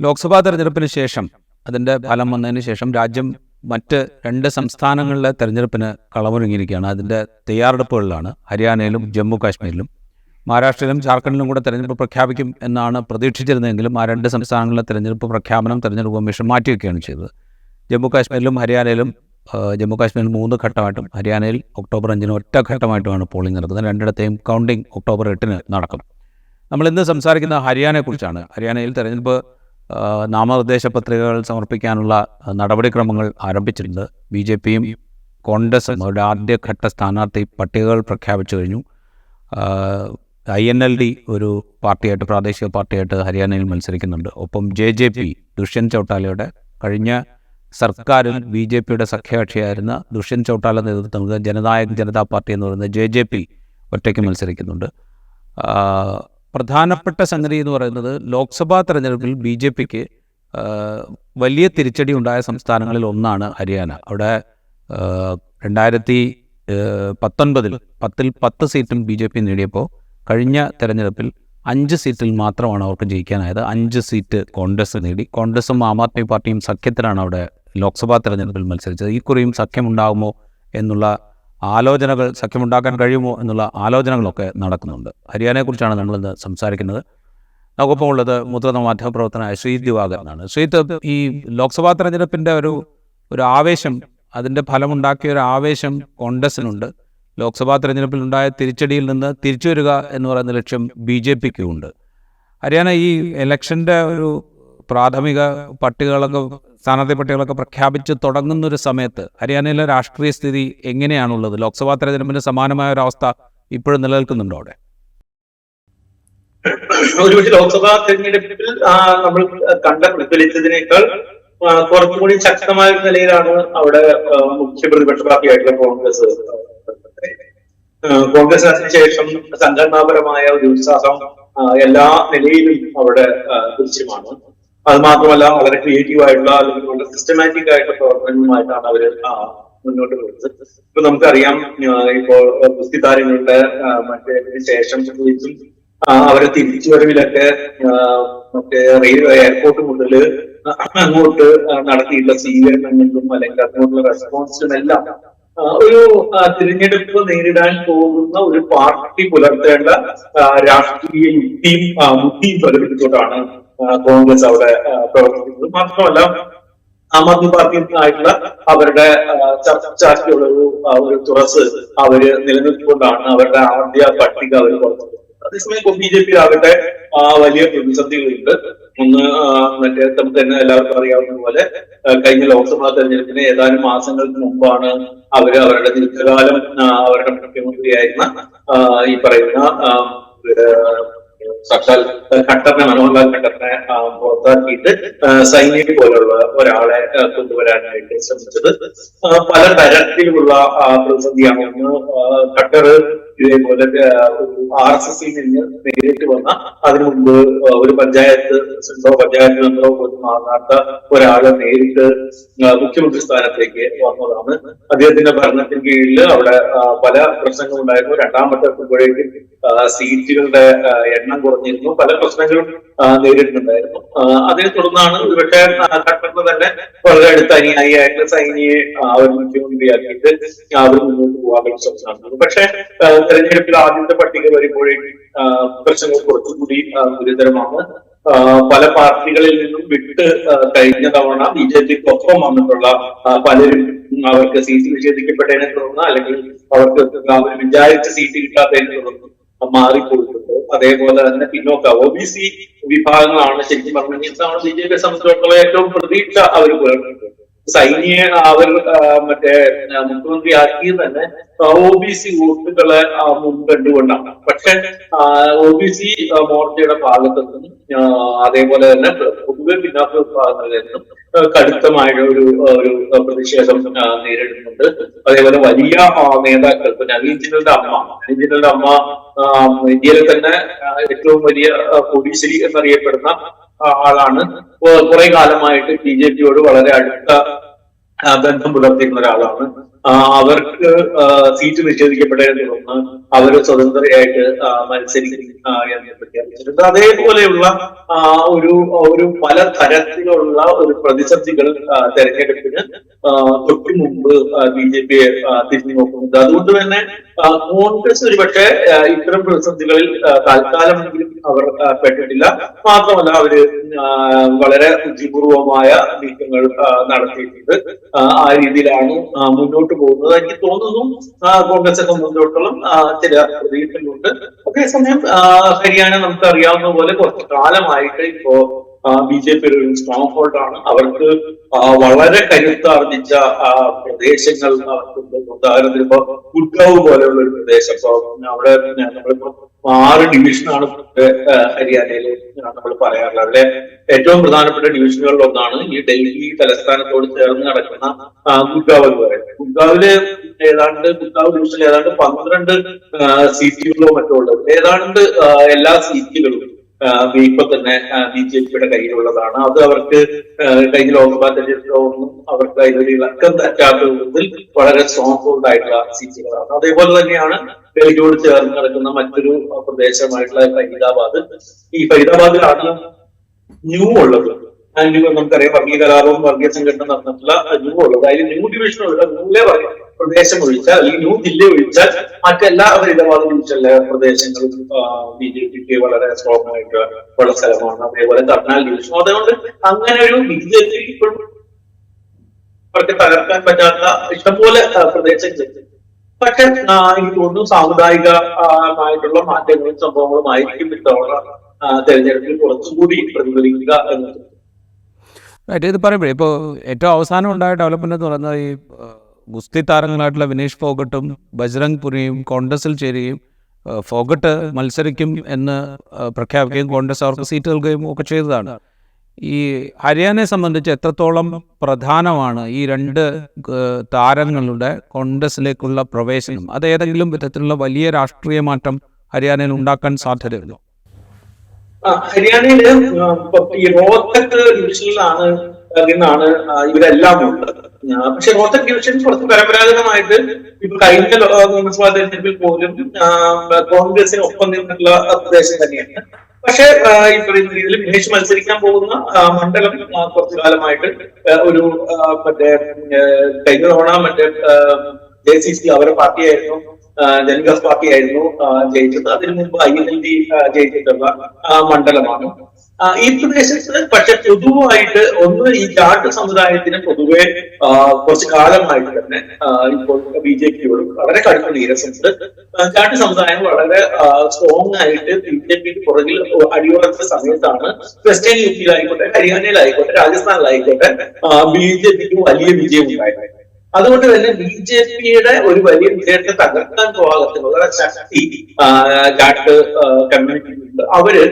ലോക്സഭാ തെരഞ്ഞെടുപ്പിന് ശേഷം അതിൻ്റെ ഫലം വന്നതിന് ശേഷം രാജ്യം മറ്റ് 2 സംസ്ഥാനങ്ങളിലെ തെരഞ്ഞെടുപ്പിന് കളമൊരുങ്ങിയിരിക്കുകയാണ്. അതിൻ്റെ തയ്യാറെടുപ്പുകളിലാണ്. ഹരിയാനയിലും ജമ്മു കാശ്മീരിലും മഹാരാഷ്ട്രയിലും ജാർഖണ്ഡിലും കൂടെ തെരഞ്ഞെടുപ്പ് പ്രഖ്യാപിക്കും എന്നാണ് പ്രതീക്ഷിച്ചിരുന്നതെങ്കിലും ആ 2 സംസ്ഥാനങ്ങളിലെ തെരഞ്ഞെടുപ്പ് പ്രഖ്യാപനം തെരഞ്ഞെടുപ്പ് കമ്മീഷൻ മാറ്റിവെക്കുകയാണ് ചെയ്തത്. ജമ്മു കാശ്മീരിലും ഹരിയാനയിലും ജമ്മു കാശ്മീരിൽ 3 ഘട്ടമായിട്ടും ഹരിയാനയിൽ ഒക്ടോബർ 5 ഒറ്റ ഘട്ടമായിട്ടുമാണ് പോളിംഗ് നടക്കുന്നത്. രണ്ടിടത്തെയും കൗണ്ടിംഗ് ഒക്ടോബർ 8 നടക്കും. നമ്മളിന്ന് സംസാരിക്കുന്ന ഹരിയാനയെക്കുറിച്ചാണ്. ഹരിയാനയിൽ തെരഞ്ഞെടുപ്പ് നാമനിർദ്ദേശ പത്രികകൾ സമർപ്പിക്കാനുള്ള നടപടിക്രമങ്ങൾ ആരംഭിച്ചിട്ടുണ്ട്. BJPയും കോൺഗ്രസും അവരുടെ ആദ്യഘട്ട സ്ഥാനാർത്ഥി പട്ടികകൾ പ്രഖ്യാപിച്ചു കഴിഞ്ഞു. INLD ഒരു പാർട്ടിയായിട്ട്, പ്രാദേശിക പാർട്ടിയായിട്ട് ഹരിയാനയിൽ മത്സരിക്കുന്നുണ്ട്. ഒപ്പം JJP ദുഷ്യന്ത് ചൗട്ടാലയുടെ കഴിഞ്ഞ സർക്കാരിൽ BJPയുടെ സഖ്യകക്ഷിയായിരുന്ന ദുഷ്യന്ത് ചൗട്ടാല നേതൃത്വം നൽകുന്ന ജനനായക് ജനതാ പാർട്ടി എന്ന് പറയുന്ന JJP ഒറ്റയ്ക്ക് മത്സരിക്കുന്നുണ്ട്. പ്രധാനപ്പെട്ട സംഗതി എന്ന് പറയുന്നത് ലോക്സഭാ തെരഞ്ഞെടുപ്പിൽ BJPക്ക് വലിയ തിരിച്ചടി ഉണ്ടായ സംസ്ഥാനങ്ങളിൽ ഒന്നാണ് ഹരിയാന. അവിടെ 2019 10 സീറ്റും BJP നേടിയപ്പോൾ കഴിഞ്ഞ തെരഞ്ഞെടുപ്പിൽ 5 സീറ്റിൽ മാത്രമാണ് അവർക്ക് ജയിക്കാനായത്. 5 സീറ്റ് കോൺഗ്രസ് നേടി. കോൺഗ്രസും ആം ആദ്മി പാർട്ടിയും സഖ്യത്തിലാണ് അവിടെ ലോക്സഭാ തെരഞ്ഞെടുപ്പിൽ മത്സരിച്ചത്. ഇക്കുറിയും സഖ്യമുണ്ടാകുമോ എന്നുള്ള ആലോചനകൾ, സഖ്യമുണ്ടാക്കാൻ കഴിയുമോ എന്നുള്ള ആലോചനകളൊക്കെ നടക്കുന്നുണ്ട്. ഹരിയാനയെക്കുറിച്ചാണ് നമ്മളിന്ന് സംസാരിക്കുന്നത്. നമുക്കൊപ്പം ഉള്ളത് മുതിർന്ന മാധ്യമപ്രവർത്തകനായ ശ്രീജിത്ത് ദിവാകരനാണ്. ശ്രീജിത്ത്, ഈ ലോക്സഭാ തെരഞ്ഞെടുപ്പിൻ്റെ ഒരു ആവേശം, അതിൻ്റെ ഫലമുണ്ടാക്കിയ ഒരു ആവേശം കോൺഗ്രസിനുണ്ട്. ലോക്സഭാ തെരഞ്ഞെടുപ്പിൽ ഉണ്ടായ തിരിച്ചടിയിൽ നിന്ന് തിരിച്ചു വരിക എന്ന് പറയുന്ന ലക്ഷ്യം BJPക്കും ഉണ്ട്. ഹരിയാന ഈ ഇലക്ഷൻ്റെ ഒരു പ്രാഥമിക പട്ടികകളൊക്കെ, സ്ഥാനാർത്ഥി പട്ടികകളൊക്കെ പ്രഖ്യാപിച്ച് തുടങ്ങുന്നൊരു സമയത്ത് ഹരിയാനയിലെ രാഷ്ട്രീയ സ്ഥിതി എങ്ങനെയാണുള്ളത്? ലോക്സഭാ തെരഞ്ഞെടുപ്പിന് സമാനമായ ഒരു അവസ്ഥ ഇപ്പോഴും നിലനിൽക്കുന്നുണ്ടോ അവിടെ? ഒരുപക്ഷെ ലോക്സഭാ തെരഞ്ഞെടുപ്പിൽ നമ്മൾ കണ്ട പ്രതിഫലിച്ചതിനേക്കാൾ കുറച്ചുകൂടി ശക്തമായ നിലയിലാണ് അവിടെ മുഖ്യ പ്രതിപക്ഷ പാർട്ടിയായിട്ടുള്ള കോൺഗ്രസ് അതിനുശേഷം സംഘടനാപരമായ ഒരു ഉത്സാഹം എല്ലാ നിലയിലും അവിടെ ദൃശ്യമാണ്. അത് മാത്രമല്ല, വളരെ ക്രിയേറ്റീവ് ആയിട്ടുള്ള അല്ലെങ്കിൽ വളരെ സിസ്റ്റമാറ്റിക് ആയിട്ടുള്ള പ്രവർത്തനങ്ങളുമായിട്ടാണ് അവര് മുന്നോട്ട് പോകുന്നത്. ഇപ്പൊ നമുക്കറിയാം, ഇപ്പോൾ കുസ്തി താരങ്ങളുടെ മറ്റേ ശേഷം അവരെ തിരിച്ചുവരവിലൊക്കെ മറ്റേ എയർപോർട്ട് മുതൽ അങ്ങോട്ട് നടത്തിയിട്ടുള്ള സ്വീകരണങ്ങളിലും അല്ലെങ്കിൽ അങ്ങോട്ടുള്ള റെസ്പോൺസിലും എല്ലാം ഒരു തിരഞ്ഞെടുപ്പ് നേരിടാൻ പോകുന്ന ഒരു പാർട്ടി പുലർത്തേണ്ട രാഷ്ട്രീയ യുക്തിയും ബുദ്ധിയും പ്രകടിപ്പിച്ചുകൊണ്ടാണ് കോൺഗ്രസ് അവിടെ പ്രവർത്തിക്കുന്നത്. മാത്രമല്ല, ആം ആദ്മി പാർട്ടിയായിട്ടുള്ള അവരുടെ ചർച്ചയ്ക്കുള്ള ഒരു തുറസ് അവര് നിലനിർത്തിക്കൊണ്ടാണ് അവരുടെ ആദ്യ പട്ടിക അവർ പുറത്തുകൊടുക്കുന്നത്. അതേസമയം BJP ആകട്ടെ വലിയ പ്രതിസന്ധികളുണ്ട്. ഒന്ന്, മറ്റേ നമുക്ക് തന്നെ എല്ലാവർക്കും അറിയാവുന്ന പോലെ കഴിഞ്ഞ ലോക്സഭാ തെരഞ്ഞെടുപ്പിന് ഏതാനും മാസങ്ങൾക്ക് മുമ്പാണ് അവര് അവരുടെ ദീർഘകാലം അവരുടെ മുഖ്യമന്ത്രിയായിരുന്ന ഈ പറയുന്ന സർക്കാർ മനോഹർലാൽ ഖട്ടറിനെ പുറത്താക്കിയിട്ട് സൈനിക പോലുള്ള ഒരാളെ കൊണ്ടുവരാനായിട്ട് ശ്രമിച്ചത്. പല തരത്തിലുള്ള പ്രതിസന്ധിയാണ്. ഒന്ന്, ഖട്ടർ ഇതേപോലെ RSSൽ നിന്ന് നേരിട്ട് വന്ന, അതിനു മുമ്പ് ഒരു പഞ്ചായത്ത് മെമ്പറോ പോലും മാറാത്ത ഒരാളെ നേരിട്ട് മുഖ്യമന്ത്രി സ്ഥാനത്തേക്ക് വന്നതാണ്. അദ്ദേഹത്തിന്റെ ഭരണത്തിന് കീഴിൽ അവിടെ പല പ്രശ്നങ്ങളുണ്ടായിരുന്നു. രണ്ടാമത്തെ എത്തുമ്പോഴേക്കും സീറ്റുകളുടെ എണ്ണം കുറഞ്ഞിരുന്നു. പല പ്രശ്നങ്ങളും നേരിട്ടുണ്ടായിരുന്നു. അതിനെ തുടർന്നാണ് ഒരുപക്ഷെ ഖട്ടറിന് തന്നെ വളരെ അടുത്ത അനുയായിയായിട്ട് സൈനിയെ അവർ മുഖ്യമന്ത്രിയാക്കിയിട്ട് അവർ മുന്നോട്ട് പോകാൻ ശ്രമിച്ചു. പക്ഷെ തെരഞ്ഞെടുപ്പിൽ ആദ്യത്തെ പട്ടിക വരുമ്പോഴേക്കും പ്രശ്നങ്ങൾ കുറച്ചുകൂടി ഗുരുതരമാണ്. പല പാർട്ടികളിൽ നിന്നും വിട്ട് കഴിഞ്ഞ തവണ BJPക്കൊപ്പം വന്നിട്ടുള്ള പലരും അവർക്ക് സീറ്റ് നിഷേധിക്കപ്പെട്ടതിനെ തുടർന്ന് അല്ലെങ്കിൽ അവർക്ക് വിചാരിച്ച സീറ്റ് കിട്ടാത്തതിനെ തുടർന്ന് മാറിപ്പോയിട്ടുണ്ട്. അതേപോലെ തന്നെ പിന്നോക്ക OBC വിഭാഗങ്ങളാണ് ശരിക്കും പറഞ്ഞാൽ BJPയെ സംബന്ധിച്ചിടത്തോളം ഏറ്റവും പ്രതീക്ഷ അവർ പുലർത്തുന്നത്. സൈനിയെ അവർ മറ്റേ മുഖ്യമന്ത്രിയാക്കിയത് തന്നെ OBC വോട്ടുകളെ മുൻകണ്ടുകൊണ്ടാണ്. പക്ഷെ OBC മോർച്ചയുടെ ഭാഗത്തുനിന്നും അതേപോലെ തന്നെ പൊതുവെ പിന്നാക്ക വിഭാഗങ്ങളിൽ നിന്നും കടുത്തമായ ഒരു പ്രതിഷേധം നേരിടുന്നുണ്ട്. അതേപോലെ വലിയ നേതാക്കൾ, ഇപ്പൊ നവീൻ ജിന്നലിന്റെ അമ്മ ഇന്ത്യയിലെ തന്നെ ഏറ്റവും വലിയ കോടീശ്വരി എന്നറിയപ്പെടുന്ന ആളാണ്. കുറെ കാലമായിട്ട് BJPയോട് വളരെ അടുത്ത ബന്ധം പുലർത്തിയിരുന്ന ഒരാളാണ്. അവർക്ക് സീറ്റ് നിഷേധിക്കപ്പെട്ടതിനെ തുടർന്ന് അവർ സ്വതന്ത്രയായിട്ട് മത്സരിക്കും എന്ന് പ്രഖ്യാപിച്ചിട്ടുണ്ട്. അതേപോലെയുള്ള ഒരു ഒരു പല തരത്തിലുള്ള ഒരു പ്രതിസന്ധികൾ തെരഞ്ഞെടുപ്പിന് തൊട്ടു മുമ്പ് BJP തിരിഞ്ഞു നോക്കുന്നുണ്ട്. അതുകൊണ്ട് തന്നെ കോൺഗ്രസ് ഒരുപക്ഷെ ഇത്തരം പ്രതിസന്ധികളിൽ താൽക്കാലമെങ്കിലും അവർ പെട്ടിട്ടില്ല. മാത്രമല്ല അവര് വളരെ ബുദ്ധിപൂർവമായ നീക്കങ്ങൾ നടത്തിയിട്ടുണ്ട്. ആ രീതിയിലാണ് മുന്നോട്ട് പോകുന്നത്. എനിക്ക് തോന്നുന്നു കോൺഗ്രസിനെ സംബന്ധിച്ചിടത്തോളം ചില പ്രതീക്ഷകളുണ്ട്. അതേസമയം ഹരിയാന നമുക്ക് അറിയാവുന്ന പോലെ കുറച്ചു കാലമായിട്ട് ഇപ്പോ BJP ഒരു സ്ട്രോങ് ഹോൾഡ് ആണ്. അവർക്ക് വളരെ കരുത്താർജിച്ച പ്രദേശങ്ങൾ അവർക്കുണ്ട്. ഉദാഹരണത്തിന് ഇപ്പൊ ഗുഡ്ഗാവ് പോലെയുള്ള ഒരു പ്രദേശം, ഇപ്പൊ അവിടെ നമ്മളിപ്പോ 6 ഡിവിഷനാണ് ഹരിയാനയിൽ നമ്മൾ പറയാറുള്ളത്. അതിലെ ഏറ്റവും പ്രധാനപ്പെട്ട ഡിവിഷനുകളിൽ ഒന്നാണ് ഈ ഡൽഹി തലസ്ഥാനത്തോട് ചേർന്ന് നടക്കുന്ന ഗുഡ്ഗാവ് എന്ന് പറയുന്നത്. ഗുഡ്ഗാവ് ഡിവിഷനിൽ ഏതാണ്ട് 12 സീറ്റുകളോ മറ്റോ ഉള്ളത്. ഏതാണ്ട് എല്ലാ സീറ്റുകളും ഇപ്പൊ തന്നെ BJPയുടെ കയ്യിലുള്ളതാണ്. അത് അവർക്ക് കഴിഞ്ഞ ലോക്സഭാ തെരഞ്ഞെടുപ്പൊന്നും അവർക്ക് അതിലൊരു ഇളക്കം തെറ്റാത്ത വിധത്തിൽ വളരെ സ്ട്രോങ് ഹോൾഡ് ആയിട്ടുള്ള സീറ്റുകളാണ്. അതേപോലെ തന്നെയാണ് ഡൽഹിയോട് ചേർന്ന് നടക്കുന്ന മറ്റൊരു പ്രദേശമായിട്ടുള്ള ഫരീദാബാദ്. ഈ ഫരീദാബാദിലാണ് ന്യൂ ഉള്ളത്. നമുക്കറിയാം വർഗീയ കലാപവും വർഗീയ സംഘടന നടന്നിട്ടുള്ള ന്യൂ ഉള്ളത്. അതിൽ ന്യൂ ഡിവിഷൻ ന്യൂലെ പ്രദേശം ഒഴിച്ചാൽ അല്ലെങ്കിൽ ന്യൂ ജില്ല ഒഴിച്ചാൽ മറ്റെല്ലാ ഫരീദാബാദ് ഡിവിഷനിലെ പ്രദേശങ്ങളും BJPക്ക് വളരെ സ്ട്രോങ് ആയിട്ട് ഉള്ള സ്ഥലമാണ്. അതേപോലെ കർണാൽ ഡിവിഷൻ. അതുകൊണ്ട് അങ്ങനെ ഒരു BJP ഇപ്പോഴും അവർക്ക് തകർക്കാൻ പറ്റാത്ത ഇഷ്ടംപോലെ പ്രദേശങ്ങളുണ്ട്. പക്ഷെ എനിക്ക് തോന്നുന്നു സാമുദായികമായിട്ടുള്ള മാറ്റങ്ങളും സംഭവങ്ങളും ആയിരിക്കും ഇത്തവണ തെരഞ്ഞെടുപ്പിൽ കുറച്ചുകൂടി പ്രതിഫലിക്കുക എന്നത്. ഇത് പറയുമ്പോഴേ ഇപ്പോൾ ഏറ്റവും അവസാനം ഉണ്ടായ ഡെവലപ്മെന്റ് എന്ന് പറയുന്നത് ഈ ഗുസ്തി താരങ്ങളായിട്ടുള്ള വിനേഷ് ഫോഗട്ടും ബജ്രംഗ് പുരിയും കോൺഗ്രസിൽ ചേരുകയും ഫോഗട്ട് മത്സരിക്കും എന്ന് പ്രഖ്യാപിക്കുകയും കോൺഗ്രസ് അവർക്ക് സീറ്റ് നൽകുകയും ഒക്കെ ചെയ്തതാണ്. ഈ ഹരിയാനയെ സംബന്ധിച്ച് എത്രത്തോളം പ്രധാനമാണ് ഈ 2 താരങ്ങളുടെ കോൺഗ്രസിലേക്കുള്ള പ്രവേശനം? അത് ഏതെങ്കിലും വിധത്തിലുള്ള വലിയ രാഷ്ട്രീയ മാറ്റം ഹരിയാനയിൽ ഉണ്ടാക്കാൻ സാധ്യതയുണ്ടോ? ഹരിയാനയില് ഈ റോഹ്തക് ഡിവിഷനിലാണ് എന്നാണ് ഇവരെല്ലാം ഉള്ളത്. പക്ഷെ റോഹ്തക് ഡിവിഷൻ കുറച്ച് പരമ്പരാഗതമായിട്ട് ഇപ്പൊ കഴിഞ്ഞ നിയമസഭാ തെരഞ്ഞെടുപ്പിൽ പോലും കോൺഗ്രസിന് ഒപ്പം നിന്നുള്ള പ്രദേശം തന്നെയാണ്. പക്ഷെ ഈ പറയുന്ന രീതിയിൽ വിനേഷ് മത്സരിക്കാൻ പോകുന്ന മണ്ഡലം കുറച്ചു കാലമായിട്ട് ഒരു കഴിഞ്ഞ തവണ JCC അവരുടെ പാർട്ടിയായിരുന്നു, ജനവികാസ് പാർട്ടിയായിരുന്നു ജയിച്ചത്. അതിനു മുമ്പ് INLD ജയിച്ചിട്ടുള്ള മണ്ഡലമാണ് ഈ പ്രദേശത്ത്. പക്ഷെ പൊതുവായിട്ട് ഒന്ന് ഈ ജാട്ട് സമുദായത്തിന് പൊതുവെ കുറച്ചു കാലമായിട്ട് തന്നെ ഇപ്പോൾ BJPയോട് വളരെ കടുത്ത നീരസമുണ്ട്. ജാട്ട് സമുദായം വളരെ സ്ട്രോങ് ആയിട്ട് BJPക്ക് പുറകിൽ അടിയുറച്ച സമയത്താണ് വെസ്റ്റേൺ UPയിലായിക്കോട്ടെ, ഹരിയാനയിലായിക്കോട്ടെ, രാജസ്ഥാനിലായിക്കോട്ടെ BJPക്ക് വലിയ വിജയം ഉണ്ടായത്. അതുകൊണ്ട് തന്നെ BJPയുടെ ഒരു വലിയ വിജയത്തെ തകർക്കാൻ പോകാനുള്ള ശക്തി ജാട്ട് കമ്മ്യൂണിറ്റിയിലുണ്ട്. അവര്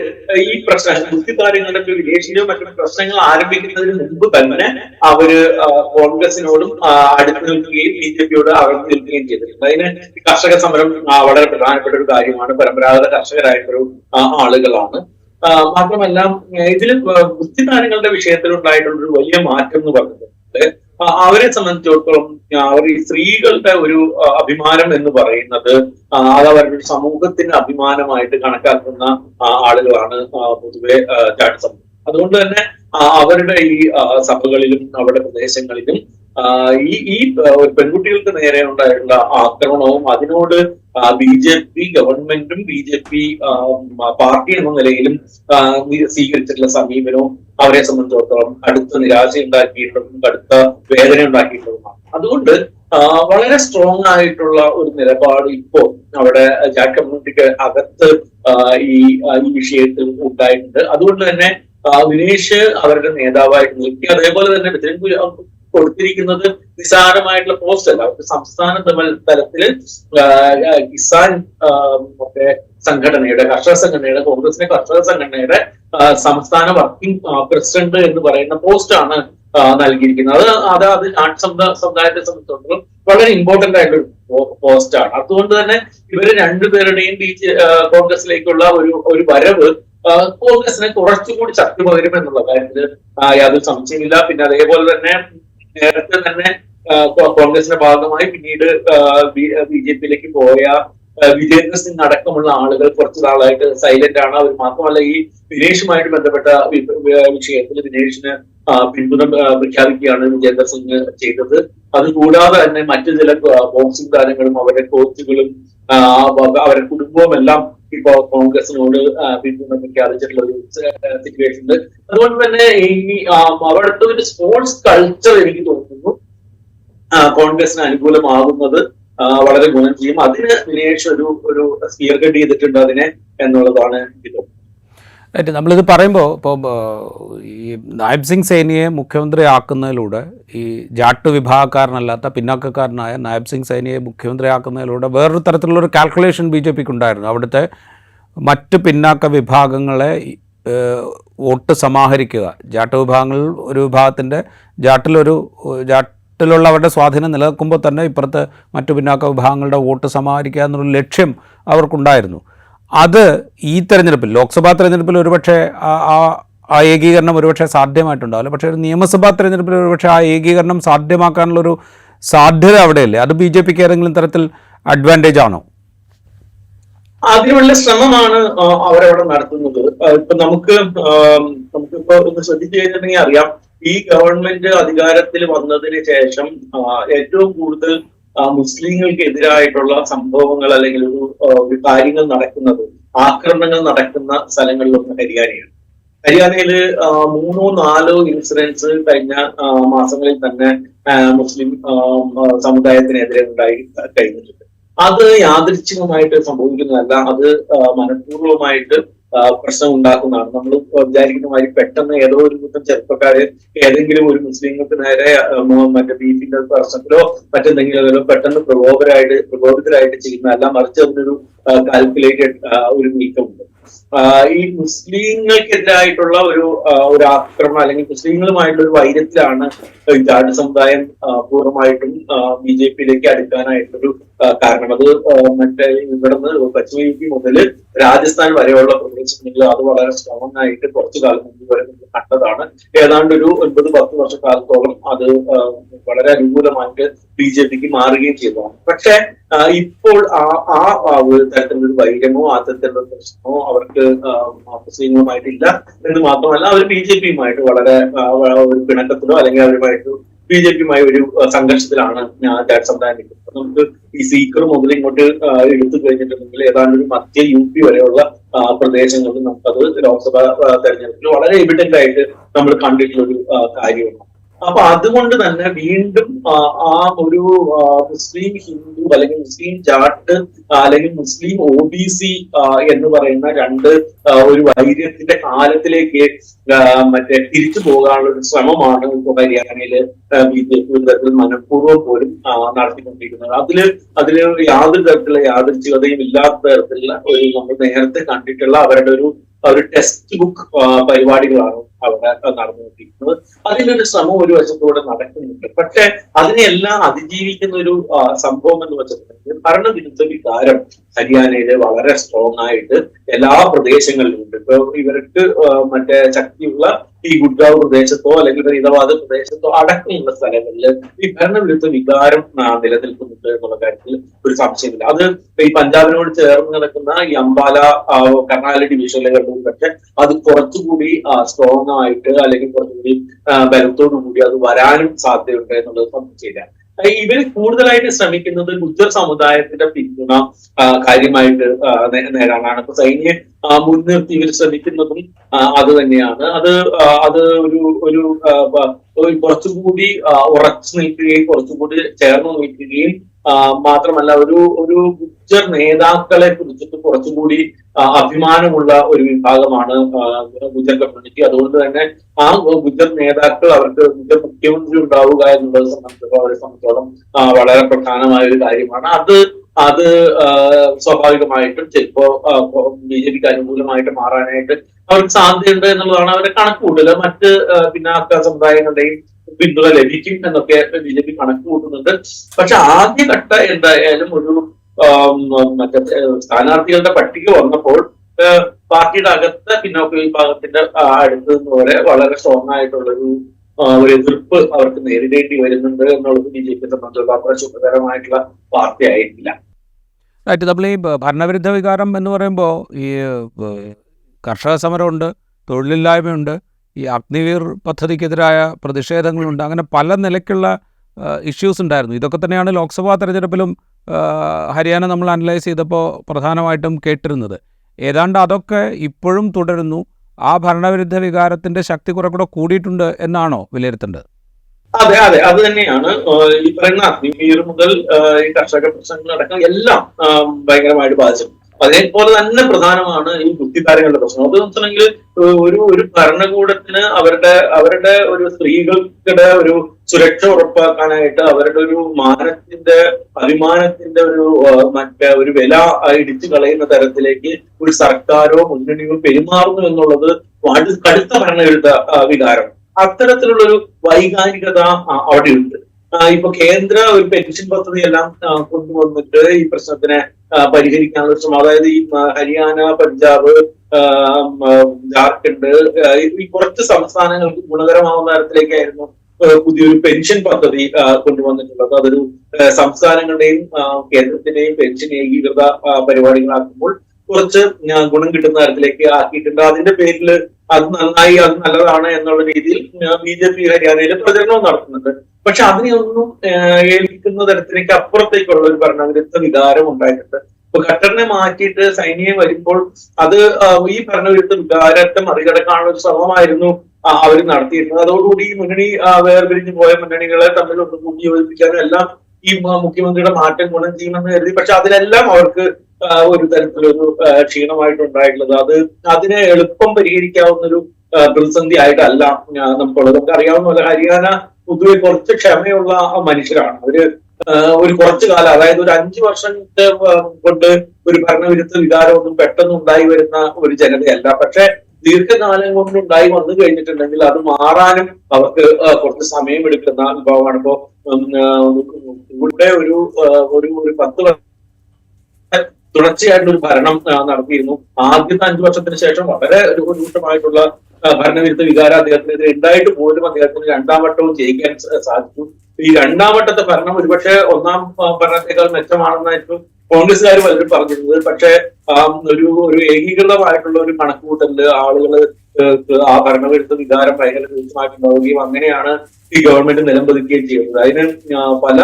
ഈ പ്രശ്നം ഗുസ്തിതാരങ്ങളുടെ വിദേശിയോ മറ്റു പ്രശ്നങ്ങൾ ആരംഭിക്കുന്നതിന് മുമ്പ് തന്നെ അവര് കോൺഗ്രസിനോടും അടുത്ത് നിൽക്കുകയും BJPയോട് അകത്ത് നിൽക്കുകയും ചെയ്തിട്ടുണ്ട്. അതിന് കർഷക സമരം വളരെ പ്രധാനപ്പെട്ട ഒരു കാര്യമാണ്. പരമ്പരാഗത കർഷകരായിട്ടൊരു ആളുകളാണ്. മാത്രമല്ല ഇതിൽ ഗുസ്തിതാരങ്ങളുടെ വിഷയത്തിൽ ഉണ്ടായിട്ടുള്ള ഒരു വലിയ മാറ്റം എന്ന് പറയുന്നത് അവരെ സംബന്ധിച്ചിടത്തോളം അവർ ഈ സ്ത്രീകളുടെ ഒരു അഭിമാനം എന്ന് പറയുന്നത് അത് അവരുടെ സമൂഹത്തിന് അഭിമാനമായിട്ട് കണക്കാക്കുന്ന ആളുകളാണ് പൊതുവെ ജാട്ട് സമൂഹം. അതുകൊണ്ട് തന്നെ അവരുടെ ഈ സഭകളിലും അവരുടെ പ്രദേശങ്ങളിലും ഈ പെൺകുട്ടികൾക്ക് നേരെ ഉണ്ടായിട്ടുള്ള ആക്രമണവും അതിനോട് BJP ഗവൺമെന്റും BJP പാർട്ടി എന്ന നിലയിലും സ്വീകരിച്ചിട്ടുള്ള സമീപനവും അവരെ സംബന്ധിച്ചിടത്തോളം കടുത്ത നിരാശ ഉണ്ടാക്കിയിട്ടുള്ളതും കടുത്ത വേദന ഉണ്ടാക്കിയിട്ടുള്ളതുമാണ്. അതുകൊണ്ട് വളരെ സ്ട്രോങ് ആയിട്ടുള്ള ഒരു നിലപാട് ഇപ്പോൾ അവിടെ ജാട്ട് കമ്മ്യൂണിറ്റിക്ക് അകത്ത് ഈ വിഷയത്തിൽ ഉണ്ടായിട്ടുണ്ട്. അതുകൊണ്ട് തന്നെ വിനേഷ് അവരുടെ നേതാവായിട്ട് നിൽക്കി. അതേപോലെ തന്നെ ബജ്രംഗ് കൊടുത്തിരിക്കുന്നത് നിസ്സാരമായിട്ടുള്ള പോസ്റ്റ് അല്ല. അവർക്ക് സംസ്ഥാന തലത്തില് കിസാൻ സംഘടനയുടെ, കർഷക സംഘടനയുടെ, കോൺഗ്രസിന്റെ കർഷക സംഘടനയുടെ സംസ്ഥാന വർക്കിംഗ് പ്രസിഡന്റ് എന്ന് പറയുന്ന പോസ്റ്റാണ് നൽകിയിരിക്കുന്നത്. അത് ജാട്ട് സമുദായത്തെ സംബന്ധിച്ചിടത്തോളം വളരെ ഇമ്പോർട്ടന്റ് ആയിട്ടൊരു പോസ്റ്റാണ്. അതുകൊണ്ട് തന്നെ ഇവര് രണ്ടുപേരുടെയും കോൺഗ്രസിലേക്കുള്ള ഒരു വരവ് കോൺഗ്രസിനെ കുറച്ചുകൂടി ശക്തി പകരും എന്നുള്ള കാര്യത്തിൽ യാതൊരു സംശയമില്ല. പിന്നെ അതേപോലെ തന്നെ നേരത്തെ തന്നെ കോൺഗ്രസിന്റെ ഭാഗമായി പിന്നീട് ബി ജെ പിയിലേക്ക് പോയ വിജേന്ദ്ര സിംഗ് അടക്കമുള്ള ആളുകൾ കുറച്ചു നാളായിട്ട് സൈലന്റ് ആണ്. അവർ മാത്രമല്ല ഈ വിനേഷുമായിട്ട് ബന്ധപ്പെട്ട വിഷയത്തിൽ വിനേഷിന് പിന്തുണ പ്രഖ്യാപിക്കുകയാണ് വിജേന്ദ്ര സിംഗ് ചെയ്തത്. അതുകൂടാതെ തന്നെ മറ്റു ചില ബോക്സിംഗ് താരങ്ങളും അവരുടെ കോച്ചുകളും അവരുടെ കുടുംബവും എല്ലാം ഇപ്പോ കോൺഗ്രസിനോട് പിന്തുണ പ്രഖ്യാപിച്ചിട്ടുള്ള ഒരു സിറ്റുവേഷൻ ഉണ്ട്. അതുകൊണ്ട് തന്നെ ഈ അവിടുത്തെ ഒരു സ്പോർട്സ് കൾച്ചർ എനിക്ക് തോന്നുന്നു കോൺഗ്രസിന് അനുകൂലമാകുന്നത് വളരെ ഗുണം ചെയ്യും. അതിന് ദിനേഷ് ഒരു സ്പിയർ ഹെഡ് ചെയ്തിട്ടുണ്ട് അതിനെ എന്നുള്ളതാണ് ഇത്. നമ്മളിത് പറയുമ്പോൾ ഇപ്പോൾ ഈ നായബ് സിംഗ് സൈനിയെ മുഖ്യമന്ത്രി ആക്കുന്നതിലൂടെ ഈ ജാട്ട് വിഭാഗക്കാരനല്ലാത്ത പിന്നാക്കക്കാരനായ നായബ് സിംഗ് സൈനിയെ മുഖ്യമന്ത്രി ആക്കുന്നതിലൂടെ വേറൊരു തരത്തിലുള്ളൊരു കാൽക്കുലേഷൻ ബി ജെ പിക്ക് ഉണ്ടായിരുന്നു. അവിടുത്തെ മറ്റ് പിന്നാക്ക വിഭാഗങ്ങളെ വോട്ട് സമാഹരിക്കുക, ജാട്ട് വിഭാഗങ്ങളിൽ ഒരു വിഭാഗത്തിൻ്റെ ജാട്ടിലുള്ള അവരുടെ സ്വാധീനം നിലനിൽക്കുമ്പോൾ തന്നെ ഇപ്പുറത്ത് മറ്റു പിന്നാക്ക വിഭാഗങ്ങളുടെ വോട്ട് സമാഹരിക്കുക എന്നൊരു ലക്ഷ്യം അവർക്കുണ്ടായിരുന്നു. അത് ഈ തെരഞ്ഞെടുപ്പിൽ, ലോക്സഭാ തെരഞ്ഞെടുപ്പിൽ ഒരുപക്ഷെ ആ ഏകീകരണം ഒരുപക്ഷെ സാധ്യമായിട്ടുണ്ടാവില്ല. പക്ഷേ ഒരു നിയമസഭാ തെരഞ്ഞെടുപ്പിൽ ഒരുപക്ഷെ ആ ഏകീകരണം സാധ്യമാക്കാനുള്ളൊരു സാധ്യത അവിടെയല്ലേ? അത് ബി ജെ പിക്ക് ഏതെങ്കിലും തരത്തിൽ അഡ്വാൻറ്റേജ് ആണോ? അതിനുള്ള ശ്രമമാണ് അവരവിടെ നടത്തുന്നത്. ഇപ്പൊ നമുക്കിപ്പോ ഒന്ന് ശ്രദ്ധിച്ചു കഴിഞ്ഞിട്ടുണ്ടെങ്കിൽ അറിയാം, ഈ ഗവൺമെന്റ് അധികാരത്തിൽ വന്നതിന് ശേഷം ഏറ്റവും കൂടുതൽ മുസ്ലിങ്ങൾക്ക് എതിരായിട്ടുള്ള സംഭവങ്ങൾ അല്ലെങ്കിൽ ഒരു കാര്യങ്ങൾ നടക്കുന്നത്, ആക്രമണങ്ങൾ നടക്കുന്ന സ്ഥലങ്ങളിലൊന്ന് ഹരിയാനയാണ്. ഹരിയാനയില് 3-4 ഇൻസിഡൻസ് കഴിഞ്ഞ മാസങ്ങളിൽ തന്നെ മുസ്ലിം സമുദായത്തിനെതിരെ ഉണ്ടായി കഴിഞ്ഞിട്ടുണ്ട്. അത് യാദൃച്ഛികമായിട്ട് സംഭവിക്കുന്നതല്ല, അത് മനഃപൂർവ്വമായിട്ട് പ്രശ്നം ഉണ്ടാക്കുന്നതാണ്. നമ്മൾ വിചാരിക്കുന്ന മാതിരി പെട്ടെന്ന് ഏതോ ഒരു കൂട്ടം ചെറുപ്പക്കാര് ഏതെങ്കിലും ഒരു നേരെ മറ്റേ ബീഫിന്റെ പ്രശ്നത്തിലോ മറ്റെന്തെങ്കിലും പെട്ടെന്ന് പ്രകോപിതരായിട്ട് ചെയ്യുന്നതല്ല, മറിച്ച് അതിനൊരു കാൽക്കുലേറ്റഡ് ഒരു നീക്കമുണ്ട്. ഈ മുസ്ലിങ്ങൾക്കെതിരായിട്ടുള്ള ഒരു ആക്രമണം അല്ലെങ്കിൽ മുസ്ലിങ്ങളുമായിട്ടുള്ള ഒരു വൈരത്തിലാണ് ജാട്ട് സമുദായം പൂർണ്ണമായിട്ടും ബി ജെ പിയിലേക്ക് അടുക്കാനായിട്ടൊരു കാരണം. അത് മറ്റേ ഇവിടുന്ന് പശ്ചിമ യു പി മുതൽ രാജസ്ഥാൻ വരെയുള്ള പ്രദേശങ്ങളിൽ അത് വളരെ സ്ട്രോങ് ആയിട്ട് കുറച്ചു കാലം മുമ്പ് വരെ നമ്മൾ കണ്ടതാണ്. ഏതാണ്ട് ഒരു 9-10 വർഷക്കാലത്തോളം അത് വളരെ അനുകൂലമായിട്ട് ബി ജെ പിക്ക് മാറുകയും ചെയ്തതാണ്. പക്ഷെ ഇപ്പോൾ ആ ഒരു തരത്തിലൊരു വൈരമോ ആ തരത്തിലുള്ള പ്രശ്നമോ അവർക്ക് മുസ്ലിങ്ങളുമായിട്ടില്ല എന്ന് മാത്രമല്ല, അവർ ബി ജെ പിയുമായിട്ട് വളരെ ഒരു പിണക്കത്തിലോ അല്ലെങ്കിൽ അവരുമായിട്ട് ബി ജെ പിയുമായി ഒരു സംഘർഷത്തിലാണ് ജാട്ട് സമുദായം നിൽക്കുന്നത്. നമുക്ക് ഈ സീക്കർ മുതൽ ഇങ്ങോട്ട് എടുത്തു കഴിഞ്ഞിട്ടുണ്ടെങ്കിൽ ഏതാണ്ട് ഒരു മധ്യ യു പി വരെയുള്ള പ്രദേശങ്ങളിൽ നമുക്കത് ലോക്സഭാ തെരഞ്ഞെടുപ്പിൽ വളരെ എവിഡന്റ് ആയിട്ട് നമ്മൾ കണ്ടിട്ടുള്ള ഒരു കാര്യമാണ്. അപ്പൊ അതുകൊണ്ട് തന്നെ വീണ്ടും ആ ഒരു മുസ്ലിം ഹിന്ദു അല്ലെങ്കിൽ മുസ്ലിം ജാട്ട് അല്ലെങ്കിൽ മുസ്ലിം OBC എന്ന് പറയുന്ന രണ്ട് ഒരു വൈര്യത്തിന്റെ കാലത്തിലേക്ക് തിരിച്ചു പോകാനുള്ള ഒരു ശ്രമമാണ് ഇപ്പൊ ഹരിയാനയില് BJP മനഃപൂർവ്വം പോലും നടത്തിക്കൊണ്ടിരിക്കുന്നത്. അതില് യാതൊരു തരത്തിലുള്ള യാദൃച്ഛികതയും ഇല്ലാത്ത തരത്തിലുള്ള ഒരു നമ്മൾ നേരത്തെ കണ്ടിട്ടുള്ള അവരുടെ ഒരു ടെക്സ്റ്റ് ബുക്ക് പരിപാടികളാണ് അവിടെ നടന്നുകൊണ്ടിരിക്കുന്നത്. അതിനൊരു ശ്രമം ഒരു വശത്തൂടെ നടക്കുന്നുണ്ട്. പക്ഷെ അതിനെല്ലാം അതിജീവിക്കുന്ന ഒരു സംഭവം എന്ന് വെച്ചിട്ടുണ്ടെങ്കിൽ ഭരണവിരുദ്ധ വികാരം ഹരിയാനയില് വളരെ സ്ട്രോങ് ആയിട്ട് എല്ലാ പ്രദേശങ്ങളിലും ഉണ്ട്. ഇപ്പൊ ഇവർക്ക് മറ്റേ ശക്തിയുള്ള ഈ ഗുഡ്ഗാവ് പ്രദേശത്തോ അല്ലെങ്കിൽ ഫരീദാബാദ് പ്രദേശത്തോ അടക്കമുള്ള സ്ഥലങ്ങളിൽ ഈ ഭരണവിരുദ്ധ വികാരം നിലനിൽക്കുന്നുണ്ട് എന്നുള്ള കാര്യത്തിൽ ഒരു സംശയമില്ല. അത് ഈ പഞ്ചാബിനോട് ചേർന്ന് കിടക്കുന്ന ഈ അംബാല കർണാലി ഡിവിഷനുകളിലും പക്ഷെ അത് കുറച്ചുകൂടി സ്ട്രോങ് ആയിട്ട് അല്ലെങ്കിൽ കുറച്ചുകൂടി ബലത്തോടു കൂടി അത് വരാനും സാധ്യതയുണ്ട് എന്നുള്ളത് സംശയമില്ല. ഇവര് കൂടുതലായിട്ട് ശ്രമിക്കുന്നത് ഗുജ്ജർ സമുദായത്തിന്റെ പിന്തുണ കാര്യമായിട്ട് നേടാനാണ്. ഇപ്പൊ സൈന്യം മുൻനിർത്തി ഇവർ ശ്രമിക്കുന്നതും അത് തന്നെയാണ്. അത് ഒരു കുറച്ചുകൂടി ഉറച്ചു നിൽക്കുകയും കുറച്ചുകൂടി ചേർന്ന് നിൽക്കുകയും മാത്രമല്ല ഒരു ഗുജ്ജർ നേതാക്കളെ കുറിച്ചിട്ട് കുറച്ചുകൂടി അഭിമാനമുള്ള ഒരു വിഭാഗമാണ് ഗുജ്ജർ കമ്മ്യൂണിറ്റി. അതുകൊണ്ട് തന്നെ ആ ഗുജ്ജർ നേതാക്കൾ അവർക്ക് ഗുജ്ജർ മുഖ്യമന്ത്രി ഉണ്ടാവുക എന്നുള്ളത് അവരെ സംബന്ധിച്ചോളം വളരെ പ്രധാനമായ ഒരു കാര്യമാണ്. അത് സ്വാഭാവികമായിട്ടും ചിലപ്പോ BJPക്ക് അനുകൂലമായിട്ട് മാറാനായിട്ട് അവർക്ക് സാധ്യതയുണ്ട് എന്നുള്ളതാണ് അവരുടെ കണക്കുകൂട്ടൽ. മറ്റ് പിന്നാക്ക സമുദായങ്ങളുടെയും പിന്തുണ ലഭിക്കും എന്നൊക്കെ BJP കണക്ക് കൂട്ടുന്നുണ്ട്. പക്ഷെ ആദ്യഘട്ട എന്തായാലും ഒരു മറ്റേ സ്ഥാനാർത്ഥികളുടെ പട്ടിക വന്നപ്പോൾ പാർട്ടിയുടെ അകത്ത് പിന്നോക്ക വിഭാഗത്തിന്റെ അടുത്ത് നിന്ന് വരെ വളരെ സ്ട്രോങ് ആയിട്ടുള്ളൊരു ഒരു എതിർപ്പ് അവർക്ക് നേരിടേണ്ടി വരുന്നുണ്ട് എന്നുള്ളത് BJP സംബന്ധിച്ചുള്ള അത്ര ശുഭകരമായിട്ടുള്ള വാർത്ത ആയിട്ടില്ല. റൈറ്റ്. നമ്മൾ ഈ ഭരണവിരുദ്ധ വികാരം എന്ന് പറയുമ്പോൾ ഈ കർഷക സമരമുണ്ട്, തൊഴിലില്ലായ്മയുണ്ട്, ഈ അഗ്നിവീർ പദ്ധതിക്കെതിരായ പ്രതിഷേധങ്ങളുണ്ട്, അങ്ങനെ പല നിലയ്ക്കുള്ള ഇഷ്യൂസ് ഉണ്ടായിരുന്നു. ഇതൊക്കെ തന്നെയാണ് ലോക്സഭാ തെരഞ്ഞെടുപ്പിലും ഹരിയാന നമ്മൾ അനലൈസ് ചെയ്തപ്പോൾ പ്രധാനമായിട്ടും കേട്ടിരുന്നത്. ഏതാണ്ട് അതൊക്കെ ഇപ്പോഴും തുടരുന്നു. ആ ഭരണവിരുദ്ധ വികാരത്തിൻ്റെ ശക്തി കുറെ കൂടെ കൂടിയിട്ടുണ്ട് എന്നാണോ വിലയിരുത്തേണ്ടത്? അതെ, അത് തന്നെയാണ്. ഈ പറയുന്ന അഗ്നിവീർ മുതൽ ഈ കർഷക പ്രശ്നങ്ങളടക്കം എല്ലാം ഭയങ്കരമായിട്ട് ബാധിച്ചു. അതേപോലെ തന്നെ പ്രധാനമാണ് ഈ ബുദ്ധിക്കാരങ്ങളുടെ പ്രശ്നം. അത് വെച്ചിട്ടുണ്ടെങ്കിൽ ഒരു ഭരണകൂടത്തിന് അവരുടെ ഒരു സ്ത്രീകളുടെ ഒരു സുരക്ഷ ഉറപ്പാക്കാനായിട്ട് അവരുടെ ഒരു മാനത്തിന്റെ അഭിമാനത്തിന്റെ ഒരു വില ഇടിച്ചു കളയുന്ന തരത്തിലേക്ക് ഒരു സർക്കാരോ മുന്നണിയോ പെരുമാറുന്നു എന്നുള്ളത് കടുത്ത ഭരണവിരുദ്ധ വികാരം. അത്തരത്തിലുള്ള ഒരു വൈകാരികത അവിടെയുണ്ട്. ഇപ്പൊ കേന്ദ്ര ഒരു പെൻഷൻ പദ്ധതി എല്ലാം കൊണ്ടുവന്നിട്ട് ഈ പ്രശ്നത്തിനെ പരിഹരിക്കാനുള്ള ശ്രമം, അതായത് ഈ ഹരിയാന, പഞ്ചാബ്, ജാർഖണ്ഡ് ഈ കുറച്ച് സംസ്ഥാനങ്ങൾക്ക് ഗുണകരമാവുന്ന തരത്തിലേക്കായിരുന്നു പുതിയൊരു പെൻഷൻ പദ്ധതി കൊണ്ടുവന്നിട്ടുള്ളത്. അതൊരു സംസ്ഥാനങ്ങളുടെയും കേന്ദ്രത്തിന്റെയും പെൻഷൻ ഏകീകൃത പരിപാടികളാക്കുമ്പോൾ കുറച്ച് ഗുണം കിട്ടുന്ന തരത്തിലേക്ക് ആക്കിയിട്ടുണ്ട്. അതിന്റെ പേരിൽ അത് നന്നായി, അത് നല്ലതാണ് എന്നുള്ള രീതിയിൽ BJP ഹരിയാനയിൽ പ്രചരണവും നടത്തുന്നുണ്ട്. പക്ഷെ അതിനെയൊന്നും ഏൽക്കുന്ന തരത്തിലേക്ക് അപ്പുറത്തേക്കുള്ള ഒരു ഭരണവിരുദ്ധ വികാരം ഉണ്ടായിട്ടുണ്ട്. ഇപ്പൊ ഖട്ടറിനെ മാറ്റിയിട്ട് സൈന്യം വരുമ്പോൾ അത് ഈ ഭരണവിരുദ്ധ വികാരത്തെ മറികടക്കാനുള്ള ഒരു ശ്രമമായിരുന്നു അവർ നടത്തിയിരുന്നത്. അതോടുകൂടി ഈ മുന്നണി വേർപിരിഞ്ഞു പോയ മുന്നണികളെ തമ്മിൽ ഒന്ന് കൂട്ടി യോജിപ്പിക്കാനും എല്ലാം ഈ മുഖ്യമന്ത്രിയുടെ മാറ്റം ഗുണം ചെയ്യുമെന്ന് കരുതി. പക്ഷെ അതിലെല്ലാം അവർക്ക് ഒരു തരത്തിലൊരു ക്ഷീണമായിട്ടുണ്ടായിട്ടുള്ളത്. അതിനെ എളുപ്പം പരിഹരിക്കാവുന്ന ഒരു പ്രതിസന്ധി ആയിട്ടല്ല നമുക്കുള്ളത്. നമുക്ക് അറിയാവുന്ന പോലെ ഹരിയാന പൊതുവെ കുറച്ച് ക്ഷമയുള്ള മനുഷ്യരാണ്. ഒരു കുറച്ചു കാലം, അതായത് ഒരു 5 വർഷം കൊണ്ട് ഒരു ഭരണവിരുദ്ധ വികാരമൊന്നും പെട്ടെന്ന് ഉണ്ടായി വരുന്ന ഒരു ജനതയല്ല. പക്ഷെ ദീർഘകാലം കൊണ്ട് ഉണ്ടായി വന്നു കഴിഞ്ഞിട്ടുണ്ടെങ്കിൽ അത് മാറാനും അവർക്ക് കുറച്ച് സമയമെടുക്കുന്ന വിഭാഗമാണ്. ഇപ്പോ ഇവിടെ ഒരു 10 വർഷം തുടർച്ചയായിട്ടുള്ള ഒരു ഭരണം നടത്തിയിരുന്നു. ആദ്യത്തെ 5 വർഷത്തിന് ശേഷം വളരെ രൂക്ഷമായിട്ടുള്ള ഭരണവിരുദ്ധ വികാരം അദ്ദേഹത്തിനെതിരെ ഉണ്ടായിട്ട് പോലും അദ്ദേഹത്തിന് 2ാം വട്ടവും ജയിക്കാൻ സാധിച്ചു. ഈ 2ാം വട്ടത്തെ ഭരണം ഒരുപക്ഷെ 1ാം ഭരണത്തെക്കാൾ മെച്ചമാണെന്നായിരുന്നു കോൺഗ്രസ്സുകാർ പലരും പറഞ്ഞിരുന്നത്. പക്ഷെ ഒരു ഏകീകൃതമായിട്ടുള്ള ഒരു കണക്കുകൂട്ടലില് ആളുകൾ ആ ഭരണവിരുദ്ധ വികാരം ഭയങ്കര രൂക്ഷമായിട്ടുണ്ടാവുകയും അങ്ങനെയാണ് ഈ ഗവൺമെന്റ് നിലംപതിക്കുകയും ചെയ്യുന്നത്. അതിന് പല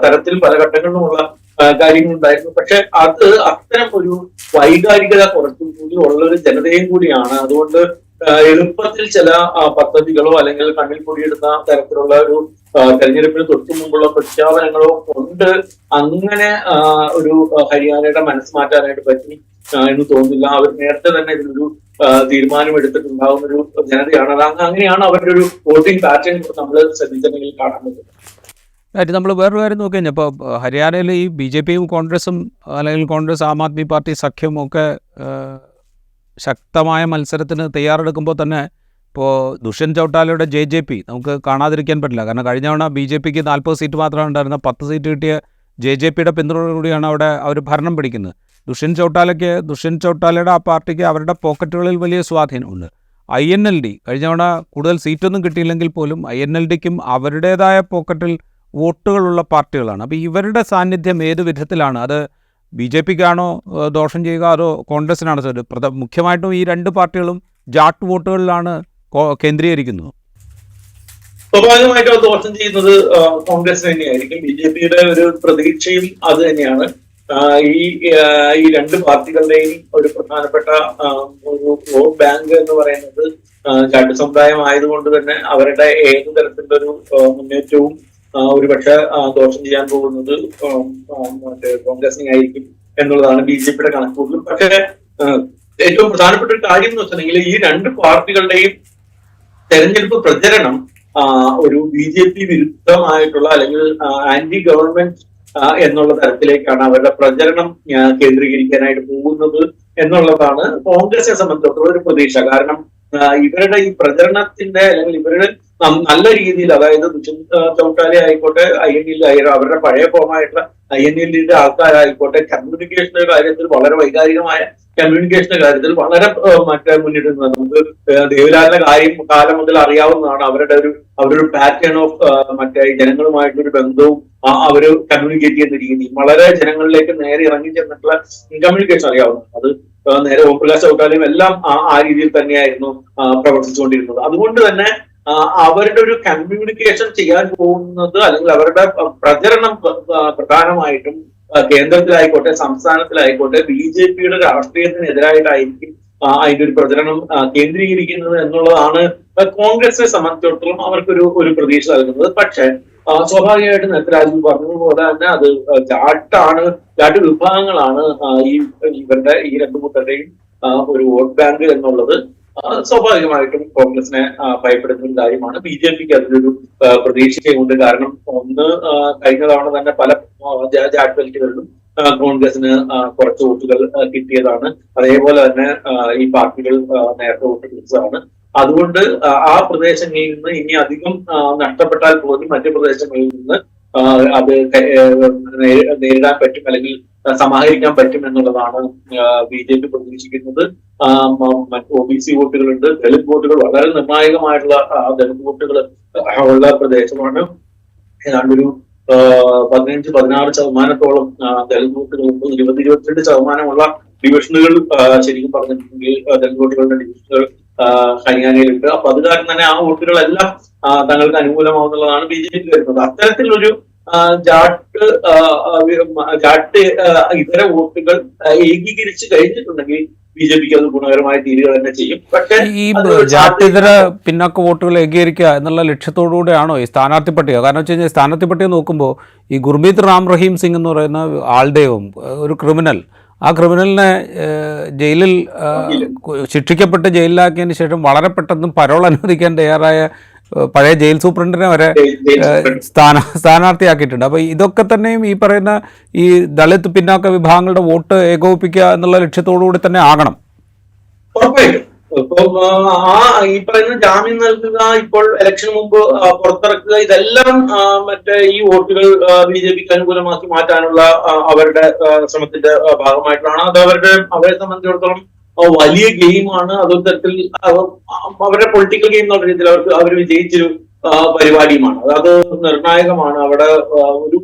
തരത്തിൽ പല ഘട്ടങ്ങളിലുമുള്ള കാര്യങ്ങളുണ്ടായിരുന്നു. പക്ഷെ അത്തരം ഒരു വൈകാരികത കുറച്ചും കൂടി ഉള്ള ഒരു ജനതയും കൂടിയാണ്. അതുകൊണ്ട് എളുപ്പത്തിൽ ചില പദ്ധതികളോ അല്ലെങ്കിൽ കണ്ണിൽ പൊടിയിടുന്ന തരത്തിലുള്ള ഒരു തെരഞ്ഞെടുപ്പിന് തൊട്ടു മുമ്പുള്ള പ്രഖ്യാപനങ്ങളോ കൊണ്ട് അങ്ങനെ ഒരു ഹരിയാനയുടെ മനസ്സ് മാറ്റാനായിട്ട് പറ്റി എന്ന് തോന്നുന്നില്ല. അവർ നേരത്തെ തന്നെ ഇതിനൊരു തീരുമാനം എടുത്തിട്ടുണ്ടാകുന്ന ഒരു ജനതയാണ്. അങ്ങനെയാണ് അവരുടെ ഒരു വോട്ടിംഗ് പാറ്റേൺ നമ്മൾ ശ്രദ്ധിച്ചിട്ടുണ്ടെങ്കിൽ കാണാൻ പറ്റുന്നത്. നമ്മൾ വേറൊരു കാര്യം നോക്കി കഴിഞ്ഞാൽ ഇപ്പോൾ ഹരിയാനയിൽ ഈ BJPയും കോൺഗ്രസും അല്ലെങ്കിൽ കോൺഗ്രസ് ആം ആദ്മി പാർട്ടി സഖ്യം ഒക്കെ ശക്തമായ മത്സരത്തിന് തയ്യാറെടുക്കുമ്പോൾ തന്നെ ഇപ്പോൾ ദുഷ്യന്ത് ചൗട്ടാലയുടെ JJP നമുക്ക് കാണാതിരിക്കാൻ പറ്റില്ല. കാരണം കഴിഞ്ഞ തവണ BJPക്ക് 40 സീറ്റ് മാത്രമാണ് ഉണ്ടായിരുന്ന 10 സീറ്റ് കിട്ടിയ JJPയുടെ പിന്തുണയോടുകൂടിയാണ് അവിടെ അവർ ഭരണം പിടിക്കുന്നത്. ദുഷ്യന്ത് ചൗട്ടാലയുടെ ആ പാർട്ടിക്ക് അവരുടെ പോക്കറ്റുകളിൽ വലിയ സ്വാധീനമുണ്ട്. INLD കഴിഞ്ഞ തവണ കൂടുതൽ സീറ്റൊന്നും കിട്ടിയില്ലെങ്കിൽ പോലും INLDക്കും അവരുടേതായ പോക്കറ്റിൽ വോട്ടുകളുള്ള പാർട്ടികളാണ്. അപ്പോൾ ഇവരുടെ സാന്നിധ്യം ഏത് വിധത്തിലാണ്? അത് BJPക്കാണോ ദോഷം ചെയ്യുക, അതോ കോൺഗ്രസിനാണോ? മുഖ്യമായിട്ടും ഈ 2 പാർട്ടികളും ജാട്ട് വോട്ടുകളിലാണ് കേന്ദ്രീകരിക്കുന്നത്. സ്വാഭാവികമായിട്ടും അത് ദോഷം ചെയ്യുന്നത് കോൺഗ്രസ് തന്നെയായിരിക്കും. BJPയുടെ ഒരു പ്രതീക്ഷയും അത് തന്നെയാണ്. ഈ 2 പാർട്ടികളുടെയും ഒരു പ്രധാനപ്പെട്ട ഒരു വോട്ട് ബാങ്ക് എന്ന് പറയുന്നത് ജാട്ട് സമുദായം ആയതുകൊണ്ട് തന്നെ അവരുടെ ഏത് തരത്തിലുള്ള ഒരു മുന്നേറ്റവും ഒരുപക്ഷെ ദോഷം ചെയ്യാൻ പോകുന്നത് കോൺഗ്രസിനെ ആയിരിക്കും എന്നുള്ളതാണ് BJPയുടെ കണക്കുകൂട്ടൽ. പക്ഷേ ഏറ്റവും പ്രധാനപ്പെട്ട ഒരു കാര്യം എന്ന് വെച്ചിട്ടുണ്ടെങ്കിൽ ഈ 2 പാർട്ടികളുടെയും തെരഞ്ഞെടുപ്പ് പ്രചരണം ഒരു BJP വിരുദ്ധമായിട്ടുള്ള അല്ലെങ്കിൽ ആന്റി ഗവൺമെന്റ് എന്നുള്ള തരത്തിലേക്കാണ് അവരുടെ പ്രചരണം കേന്ദ്രീകരിക്കാനായിട്ട് പോകുന്നത് എന്നുള്ളതാണ് കോൺഗ്രസിനെ സംബന്ധിച്ചിടത്തോളം ഒരു പ്രതീക്ഷ. കാരണം ഇവരുടെ ഈ പ്രചരണത്തിന്റെ അല്ലെങ്കിൽ ഇവരുടെ നല്ല രീതിയിൽ, അതായത് ദുഷ്യന്ത് ചൗട്ടാല ആയിക്കോട്ടെ, INL അവരുടെ പഴയ ഫോമായിട്ടുള്ള INLന്റെ ആൾക്കാരായിക്കോട്ടെ, കമ്മ്യൂണിക്കേഷന്റെ കാര്യത്തിൽ വളരെ വൈകാരികമായ കമ്മ്യൂണിക്കേഷന്റെ കാര്യത്തിൽ വളരെ മുന്നിടുന്നത്. നമുക്ക് ദേവിലാലിന്റെ കാലം മുതൽ അറിയാവുന്നതാണ്. അവരുടെ പാറ്റേൺ ഓഫ് ജനങ്ങളുമായിട്ടൊരു ബന്ധവും അവര് കമ്മ്യൂണിക്കേറ്റ് ചെയ്യുന്ന രീതി വളരെ ജനങ്ങളിലേക്ക് നേരെ ഇറങ്ങി ചെന്നിട്ടുള്ള കമ്മ്യൂണിക്കേഷൻ അറിയാവുന്നതാണ്. അത് നേരെ ഓംപ്രകാശ് ചൗട്ടാലയും എല്ലാം ആ രീതിയിൽ തന്നെയായിരുന്നു പ്രവർത്തിച്ചുകൊണ്ടിരുന്നത്. അതുകൊണ്ട് തന്നെ അവരുടെ ഒരു കമ്മ്യൂണിക്കേഷൻ ചെയ്യാൻ പോകുന്നത്, അല്ലെങ്കിൽ അവരുടെ പ്രചരണം പ്രധാനമായിട്ടും കേന്ദ്രത്തിലായിക്കോട്ടെ സംസ്ഥാനത്തിലായിക്കോട്ടെ BJPയുടെ രാഷ്ട്രീയത്തിനെതിരായിട്ടായിരിക്കും അതിന്റെ ഒരു പ്രചരണം കേന്ദ്രീകരിക്കുന്നത് എന്നുള്ളതാണ് കോൺഗ്രസിനെ സംബന്ധിച്ചിടത്തോളം അവർക്കൊരു പ്രതീക്ഷ നൽകുന്നത്. പക്ഷെ സ്വാഭാവികമായിട്ടും നേരത്തെ രാജീവ് പറഞ്ഞതുപോലെ തന്നെ അത് ജാട്ട് വിഭാഗങ്ങളാണ് ഇവരുടെ ഈ രണ്ടു കൂട്ടരുടെയും ഒരു വോട്ട് ബാങ്ക് എന്നുള്ളത് സ്വാഭാവികമായിട്ടും കോൺഗ്രസിനെ ഭയപ്പെടുന്ന കാര്യമാണ്. BJPക്ക് അതിലൊരു പ്രതീക്ഷയുണ്ട്. കാരണം ഒന്ന്, കഴിഞ്ഞ തവണ തന്നെ പല ജാട്ട് ബെൽറ്റുകളിലും കോൺഗ്രസിന് കുറച്ച് വോട്ടുകൾ കിട്ടിയതാണ്. അതേപോലെ തന്നെ ഈ പാർട്ടികൾ നേരത്തെ വോട്ട് പിടിച്ചതാണ്. അതുകൊണ്ട് ആ പ്രദേശങ്ങളിൽ നിന്ന് ഇനി അധികം നഷ്ടപ്പെട്ടാൽ പോലും മറ്റു പ്രദേശങ്ങളിൽ നിന്ന് അത് നേരിടാൻ പറ്റും, അല്ലെങ്കിൽ സമാഹരിക്കാൻ പറ്റും എന്നുള്ളതാണ് BJP പ്രതീക്ഷിക്കുന്നത്. OBC വോട്ടുകളുണ്ട്, ദളിത് വോട്ടുകൾ വളരെ നിർണായകമായിട്ടുള്ള ദളിത് വോട്ടുകൾ ഉള്ള പ്രദേശമാണ്. ഏതാണ്ടൊരു 15-16% ദളിത് വോട്ടുകളുണ്ട്. 20-22% ഡിവിഷനുകൾ ശരിക്കും പറഞ്ഞിട്ടുണ്ടെങ്കിൽ ദളിത് വോട്ടുകളുടെ ഡിവിഷനുകൾ ഹരിയാനയിലുണ്ട്. അപ്പൊ അത് കാരണം തന്നെ ആ വോട്ടുകളെല്ലാം തങ്ങൾക്ക് അനുകൂലമാവുന്നതാണ് BJP വരുന്നത്. അത്തരത്തിലൊരു ജാട്ട് ഇതര വോട്ടുകൾ ഏകീകരിച്ച് കഴിഞ്ഞിട്ടുണ്ടെങ്കിൽ BJPക്ക് അത് ഗുണകരമായി തീരുക തന്നെ ചെയ്യും. പക്ഷേ ഈ ജാട്ടിതര പിന്നാക്ക വോട്ടുകൾ ഏകീകരിക്കുക എന്നുള്ള ലക്ഷ്യത്തോടുകൂടെയാണോ ഈ സ്ഥാനാർത്ഥി പട്ടിക? കാരണം വെച്ച് കഴിഞ്ഞാൽ സ്ഥാനാർത്ഥി പട്ടിക നോക്കുമ്പോൾ ഈ ഗുർമീത് റാം റഹീം സിംഗ് എന്ന് പറയുന്ന ആളുടെയും ഒരു ക്രിമിനൽ, ആ ക്രിമിനലിനെ ജയിലിൽ ശിക്ഷിക്കപ്പെട്ട് ജയിലിലാക്കിയതിന് ശേഷം വളരെ പെട്ടെന്ന് പരോൾ അനുവദിക്കാൻ തയ്യാറായ പഴയ ജയിൽ സൂപ്രണ്ടിനെ വരെ സ്ഥാനാർത്ഥിയാക്കിയിട്ടുണ്ട്. അപ്പോൾ ഇതൊക്കെ തന്നെയും ഈ പറയുന്ന ഈ ദളിത് പിന്നാക്ക വിഭാഗങ്ങളുടെ വോട്ട് ഏകോപിപ്പിക്കുക എന്നുള്ള ലക്ഷ്യത്തോടുകൂടി തന്നെ ആകണം. ഉറപ്പായിട്ടും ഇപ്പൊ ഈ പറയുന്ന ജാമ്യം നൽകുക, ഇപ്പോൾ ഇലക്ഷന് മുമ്പ് പുറത്തിറക്കുക, ഇതെല്ലാം ഈ വോട്ടുകൾ BJPക്ക് അനുകൂലമാക്കി മാറ്റാനുള്ള അവരുടെ ശ്രമത്തിന്റെ ഭാഗമായിട്ടാണ്. അത് അവരെ സംബന്ധിച്ചിടത്തോളം വലിയ ഗെയിമാണ്. അതൊരു തരത്തിൽ അവരുടെ പൊളിറ്റിക്കൽ ഗെയിം എന്നുള്ള രീതിയിൽ അവർ വിജയിച്ചൊരു പരിപാടിയുമാണ്. അത് നിർണായകമാണ്. അവിടെ ഒരു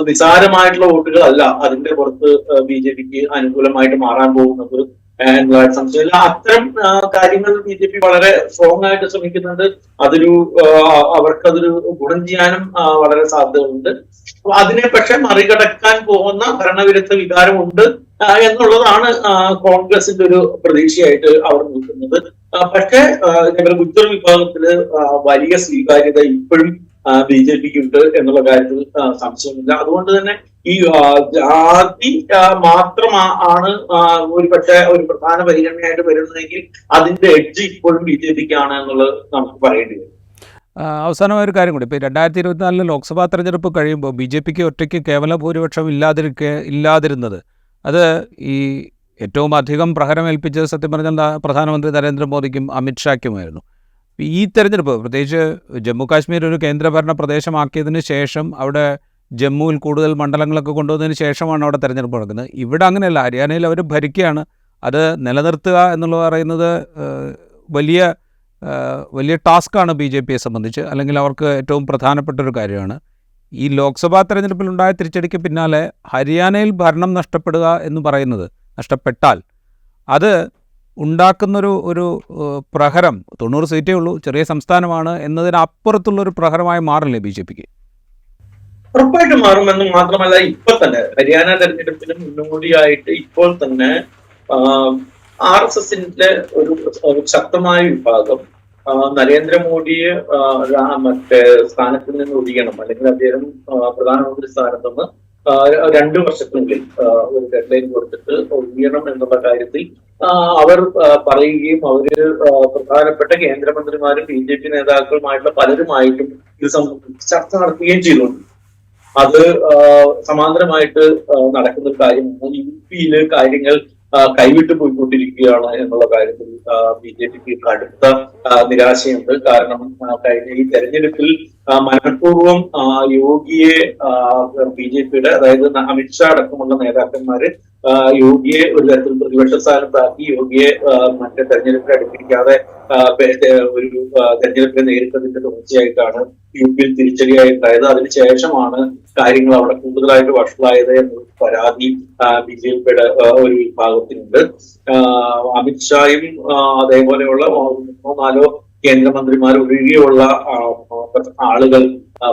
നിസാരമായിട്ടുള്ള വോട്ടുകളല്ല അതിന്റെ പുറത്ത് BJPക്ക് അനുകൂലമായിട്ട് മാറാൻ പോകുന്നത് എന്നതായിട്ട് സംശയമില്ല. അത്തരം കാര്യങ്ങൾ BJP വളരെ സ്ട്രോങ് ആയിട്ട് ശ്രമിക്കുന്നുണ്ട്. അവർക്കതൊരു ഗുണം ചെയ്യാനും വളരെ സാധ്യതയുണ്ട്. അതിനെ പക്ഷെ മറികടക്കാൻ പോകുന്ന ഭരണവിരുദ്ധ വികാരമുണ്ട് എന്നുള്ളതാണ് കോൺഗ്രസിന്റെ ഒരു പ്രതീക്ഷയായിട്ട് അവർ നിൽക്കുന്നത്. പക്ഷേ ഗുജ്ജർ വിഭാഗത്തില് വലിയ സ്വീകാര്യത ഇപ്പോഴും BJPക്ക് ഉണ്ട് എന്നുള്ള കാര്യത്തിൽ സംശയമില്ല. അതുകൊണ്ട് തന്നെ ഈ ജാതി മാത്രമാണ് ഒരു പ്രധാന പരിഗണനയായിട്ട് വരുന്നതെങ്കിൽ അതിന്റെ എഡ്ജ് ഇപ്പോഴും BJPക്കാണ് എന്നുള്ളത് നമുക്ക് പറയേണ്ടി വരും. അവസാനമായ ഒരു കാര്യം കൂടി, ഇപ്പോൾ 2024 ലോക്സഭാ തെരഞ്ഞെടുപ്പ് കഴിയുമ്പോൾ BJPക്ക് ഒറ്റയ്ക്ക് കേവല ഭൂരിപക്ഷം ഇല്ലാതിരുന്നത് അത് ഈ ഏറ്റവും അധികം പ്രഹരമേൽപ്പിച്ചത് സത്യം പറഞ്ഞാൽ പ്രധാനമന്ത്രി നരേന്ദ്രമോദിക്കും അമിത്ഷായ്ക്കുമായിരുന്നു. ഈ തെരഞ്ഞെടുപ്പ് പ്രത്യേകിച്ച് ജമ്മു കാശ്മീർ ഒരു കേന്ദ്രഭരണ പ്രദേശമാക്കിയതിന് ശേഷം അവിടെ ജമ്മുവിൽ കൂടുതൽ മണ്ഡലങ്ങളൊക്കെ കൊണ്ടുവന്നതിന് ശേഷമാണ് അവിടെ തെരഞ്ഞെടുപ്പ് നടക്കുന്നത്. ഇവിടെ അങ്ങനെയല്ല, ഹരിയാനയിൽ അവർ ഭരിക്കുകയാണ്. അത് നിലനിർത്തുക എന്നുള്ളത് പറയുന്നത് വലിയ ടാസ്ക്കാണ് BJPയെ സംബന്ധിച്ച്, അല്ലെങ്കിൽ അവർക്ക് ഏറ്റവും പ്രധാനപ്പെട്ട ഒരു കാര്യമാണ്. ഈ ലോക്സഭാ തെരഞ്ഞെടുപ്പിലുണ്ടായ തിരിച്ചടിക്ക് പിന്നാലെ ഹരിയാനയിൽ ഭരണം നഷ്ടപ്പെടുക എന്ന് പറയുന്നത്, നഷ്ടപ്പെട്ടാൽ അത് ഉണ്ടാക്കുന്നൊരു പ്രഹരം, 90 സീറ്റേ ഉള്ളൂ, ചെറിയ സംസ്ഥാനമാണ് എന്നതിനപ്പുറത്തുള്ളൊരു പ്രഹരമായി മാറില്ലേ BJPക്ക്? ഉറപ്പായിട്ട് മാറുമെന്ന് മാത്രമല്ല, ഇപ്പൊ തന്നെ ഹരിയാന തെരഞ്ഞെടുപ്പിന് മുന്നോടിയായിട്ട് ഇപ്പോൾ തന്നെ RSSന്റെ ഒരു ശക്തമായ വിഭാഗം നരേന്ദ്രമോദിയെ സ്ഥാനത്ത് നിന്ന് ഒഴിയണം, അല്ലെങ്കിൽ അദ്ദേഹം പ്രധാനമന്ത്രി സ്ഥാനത്ത് നിന്ന് 2 വർഷത്തിനുള്ളിൽ ഒരു ഡെഡ്ലൈൻ കൊടുത്തിട്ട് ഒഴിയണം എന്നുള്ള കാര്യത്തിൽ അവർ പറയുകയും അവര് പ്രധാനപ്പെട്ട കേന്ദ്രമന്ത്രിമാരും BJP നേതാക്കളുമായിട്ടുള്ള പലരുമായിട്ടും ഇത് സംബന്ധിച്ച് ചർച്ച നടത്തുകയും ചെയ്തിട്ടുണ്ട്. അത് സമാന്തരമായിട്ട് നടക്കുന്ന ഒരു കാര്യമാണ്. UP-യില് കാര്യങ്ങൾ കൈവിട്ടു പോയിക്കൊണ്ടിരിക്കുകയാണ് എന്നുള്ള കാര്യത്തിൽ BJPക്ക് കടുത്ത നിരാശയുണ്ട്. കാരണം കഴിഞ്ഞ ഈ തെരഞ്ഞെടുപ്പിൽ മനഃപൂർവ്വം യോഗിയെ BJP-യുടെ, അതായത് അമിത്ഷാ അടക്കമുള്ള നേതാക്കന്മാര് യോഗിയെ ഒരു തരത്തിൽ പ്രതിപക്ഷ സ്ഥാനത്താക്കി യോഗിയെ മറ്റേ തെരഞ്ഞെടുപ്പിൽ അടുപ്പിക്കാതെ ഒരു തെരഞ്ഞെടുപ്പിനെ നേരിട്ടതിന്റെ തുടർച്ചയായിട്ടാണ് UP-യിൽ തിരിച്ചടിയായിട്ടുണ്ടായത്. അതിനുശേഷമാണ് കാര്യങ്ങൾ അവിടെ കൂടുതലായിട്ട് വഷളായത് എന്നൊരു പരാതി BJP-യുടെ ഒരു വിഭാഗത്തിനുണ്ട്. അമിത്ഷായും അതേപോലെയുള്ള 3-4 കേന്ദ്രമന്ത്രിമാർ ഒഴികെയുള്ള ആളുകൾ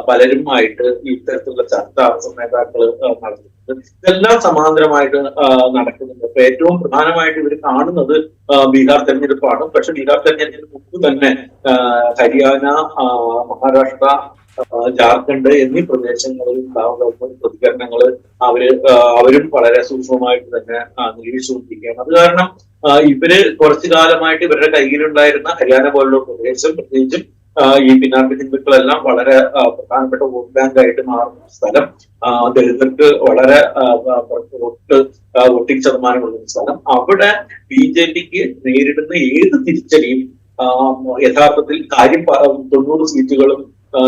പലരുമായിട്ട് ഇത്തരത്തിലുള്ള ചർച്ച നേതാക്കൾ നടത്തുന്നുണ്ട്. ഇതെല്ലാം സമാന്തരമായിട്ട് നടക്കുന്നുണ്ട്. അപ്പൊ ഏറ്റവും പ്രധാനമായിട്ട് ഇവർ കാണുന്നത് ബീഹാർ തെരഞ്ഞെടുപ്പാണ്. പക്ഷെ ബീഹാർ തെരഞ്ഞെടുപ്പിന് മുമ്പ് തന്നെ ഹരിയാന, മഹാരാഷ്ട്ര, ജാർഖണ്ഡ് എന്നീ പ്രദേശങ്ങളിൽ ഉണ്ടാവുന്ന പ്രതികരണങ്ങൾ അവരും വളരെ സൂക്ഷ്മമായിട്ട് തന്നെ നിരീക്ഷിച്ചുകൊണ്ടിരിക്കുകയാണ്. അത് കാരണം ഇവര് കുറച്ചു കാലമായിട്ട് ഇവരുടെ കയ്യിലുണ്ടായിരുന്ന ഹരിയാന പോലുള്ള പ്രദേശം, പ്രത്യേകിച്ചും ഈ പിന്നാക്ക ഹിന്ദുക്കളെല്ലാം വളരെ പ്രധാനപ്പെട്ട വോട്ട് ബാങ്ക് ആയിട്ട് മാറുന്ന സ്ഥലം, ദളിതർക്ക് വളരെ വോട്ടിംഗ് ശതമാനമുള്ള സ്ഥലം, അവിടെ BJP-ക്ക് നേരിടുന്ന ഏത് തിരിച്ചടിയും യഥാർത്ഥത്തിൽ 90 സീറ്റുകളും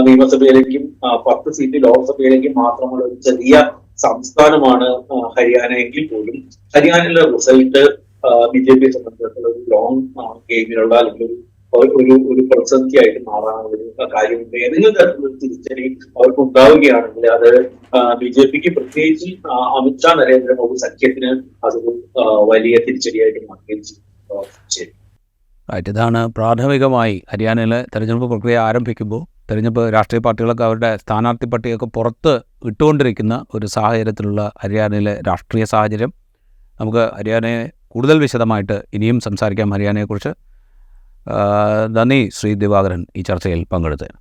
നിയമസഭയിലേക്കും 10 സീറ്റ് ലോക്സഭയിലേക്കും മാത്രമുള്ള ഒരു ചെറിയ സംസ്ഥാനമാണ് ഹരിയാന എങ്കിൽ പോലും ഹരിയാനയിലെ റിസൾട്ട് BJP-യെ സംബന്ധിച്ചിടത്തോളം ഒരു ലോങ് ഗെയിമിനുള്ള അല്ലെങ്കിൽ ഒരു പ്രതിസന്ധിയായിട്ട് മാറാനുള്ള ഒരു കാര്യമുണ്ട്. ഏതെങ്കിലും തരത്തിലുള്ള തിരിച്ചടി അവർക്ക് ഉണ്ടാവുകയാണെങ്കിൽ അത് BJP-ക്ക് പ്രത്യേകിച്ച് അമിത്ഷാ നരേന്ദ്രമോദി സഖ്യത്തിന് അതൊരു വലിയ തിരിച്ചടിയായിട്ട് മാറുകയും ചെയ്യും. ഇതാണ് പ്രാഥമികമായി ഹരിയാനയിലെ തെരഞ്ഞെടുപ്പ് പ്രക്രിയ ആരംഭിക്കുമ്പോൾ തെരഞ്ഞെടുപ്പ് രാഷ്ട്രീയ പാർട്ടികളൊക്കെ അവരുടെ സ്ഥാനാർത്ഥി പട്ടികയൊക്കെ പുറത്ത് ഇട്ടുകൊണ്ടിരിക്കുന്ന ഒരു സാഹചര്യത്തിലുള്ള ഹരിയാനയിലെ രാഷ്ട്രീയ സാഹചര്യം. നമുക്ക് ഹരിയാനയെ കൂടുതൽ വിശദമായിട്ട് ഇനിയും സംസാരിക്കാം. ഹരിയാനയെക്കുറിച്ച് നന്ദി ശ്രീ ദിവാകരൻ ഈ ചർച്ചയിൽ പങ്കെടുത്തതിന്.